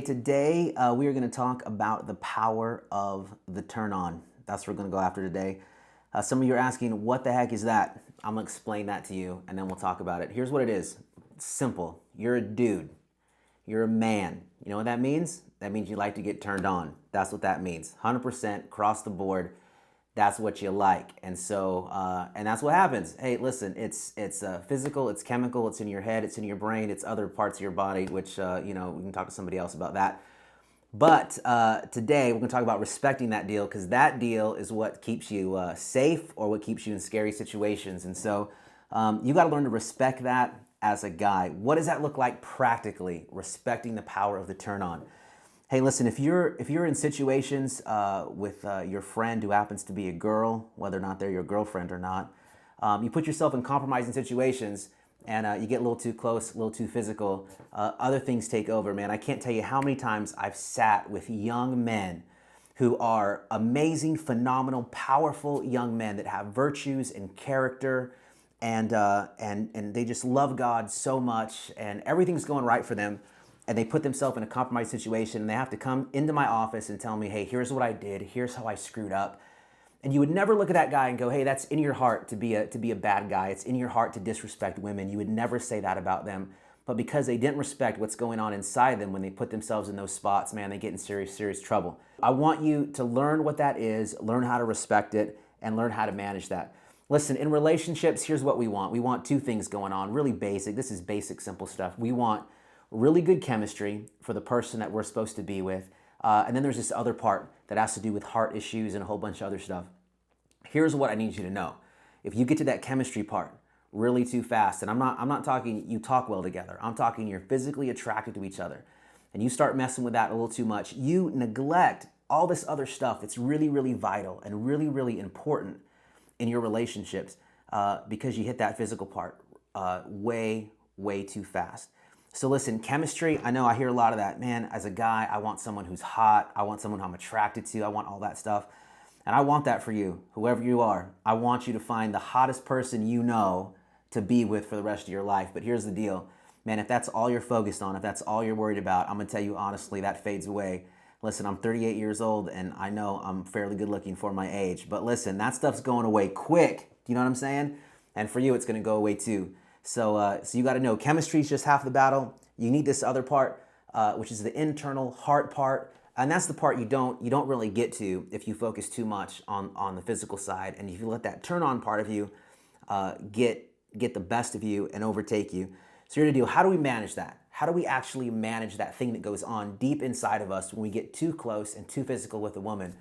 today we are going to talk about the power of the turn on. That's what we're going to go after today. Some of you are asking, what the heck is that? I'm going to explain that to you and then we'll talk about it. Here's what it is. It's simple. You're a dude. You're a man. You know what that means? That means you like to get turned on. That's what that means. 100% across the board. That's what you like. And so, and that's what happens. Hey, listen, it's physical, it's chemical, it's in your head, it's in your brain, it's other parts of your body, which, we can talk to somebody else about that. But today we're going to talk about respecting that deal, because that deal is what keeps you safe or what keeps you in scary situations. And so you got to learn to respect that as a guy. What does that look like practically? Respecting the power of the turn on. Hey, listen, if you're in situations with your friend who happens to be a girl, whether or not they're your girlfriend or not, you put yourself in compromising situations and you get a little too close, a little too physical, other things take over, man. I can't tell you how many times I've sat with young men who are amazing, phenomenal, powerful young men that have virtues and character, and they just love God so much, and everything's going right for them, and they put themselves in a compromised situation, and they have to come into my office and tell me, hey, here's what I did, here's how I screwed up. And you would never look at that guy and go, hey, that's in your heart to be a bad guy. It's in your heart to disrespect women. You would never say that about them. But because they didn't respect what's going on inside them when they put themselves in those spots, man, they get in serious, serious trouble. I want you to learn what that is, learn how to respect it, and learn how to manage that. Listen, in relationships, here's what we want. We want two things going on, really basic. This is basic, simple stuff. We want really good chemistry for the person that we're supposed to be with. And then there's this other part that has to do with heart issues and a whole bunch of other stuff. Here's what I need you to know. If you get to that chemistry part really too fast, and I'm not talking you talk well together, I'm talking you're physically attracted to each other, and you start messing with that a little too much, you neglect all this other stuff that's really, really vital and really, really important in your relationships because you hit that physical part way, way too fast. So listen, chemistry, I know I hear a lot of that. Man, as a guy, I want someone who's hot. I want someone who I'm attracted to. I want all that stuff. And I want that for you, whoever you are. I want you to find the hottest person you know to be with for the rest of your life. But here's the deal. Man, if that's all you're focused on, if that's all you're worried about, I'm going to tell you honestly, that fades away. Listen, I'm 38 years old, and I know I'm fairly good looking for my age. But listen, that stuff's going away quick. Do you know what I'm saying? And for you, it's going to go away too. So you got to know, chemistry is just half the battle. You need this other part, which is the internal heart part. And that's the part you don't really get to if you focus too much on the physical side, and if you let that turn on part of you get the best of you and overtake you. So here's the deal. How do we manage that? How do we actually manage that thing that goes on deep inside of us when we get too close and too physical with a woman?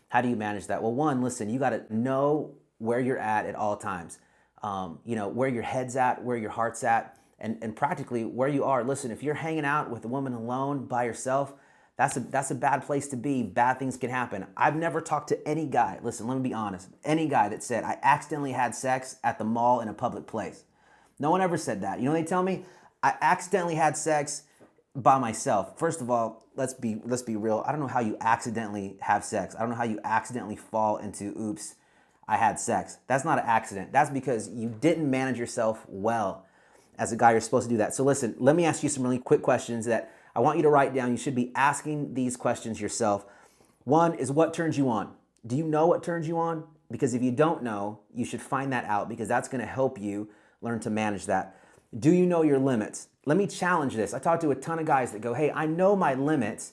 How do you manage that? Well, one, listen, you got to know where you're at all times. Where your head's at, where your heart's at, and practically where you are. Listen, if you're hanging out with a woman alone by yourself, that's a bad place to be. Bad things can happen. I've never talked to any guy, listen, let me be honest, any guy that said, I accidentally had sex at the mall in a public place. No one ever said that. You know what they tell me? I accidentally had sex by myself. First of all, let's be real. I don't know how you accidentally have sex. I don't know how you accidentally fall into, oops, I had sex. That's not an accident. That's because you didn't manage yourself well. As a guy, you're supposed to do that. So listen, let me ask you some really quick questions that I want you to write down. You should be asking these questions yourself. One is, what turns you on? Do you know what turns you on? Because if you don't know, you should find that out, because that's going to help you learn to manage that. Do you know your limits? Let me challenge this. I talk to a ton of guys that go, hey, I know my limits.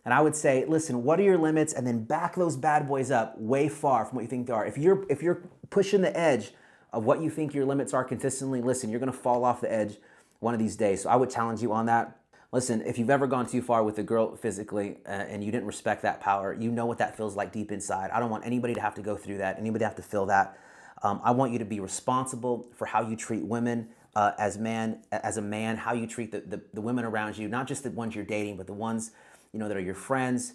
And I would say, listen, what are your limits? And then back those bad boys up way far from what you think they are. If you're pushing the edge of what you think your limits are consistently, listen, you're going to fall off the edge one of these days. So I would challenge you on that. Listen, if you've ever gone too far with a girl physically and you didn't respect that power, you know what that feels like deep inside. I don't want anybody to have to go through that, anybody to have to feel that. I want you to be responsible for how you treat women as a man, how you treat the women around you, not just the ones you're dating, but the ones that are your friends,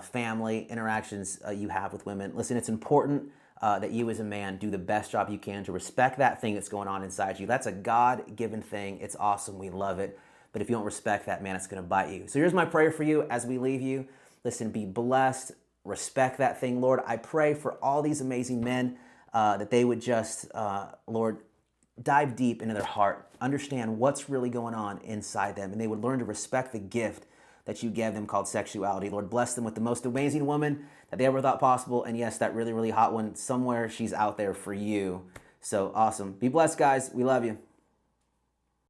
family, interactions you have with women. Listen, it's important that you as a man do the best job you can to respect that thing that's going on inside you. That's a God-given thing. It's awesome. We love it. But if you don't respect that, man, it's going to bite you. So here's my prayer for you as we leave you. Listen, be blessed. Respect that thing, Lord. I pray for all these amazing men that they would just, Lord, dive deep into their heart, understand what's really going on inside them, and they would learn to respect the gift that you gave them called sexuality. Lord, bless them with the most amazing woman that they ever thought possible. And yes, that really, really hot one, somewhere she's out there for you. So awesome. Be blessed, guys. We love you.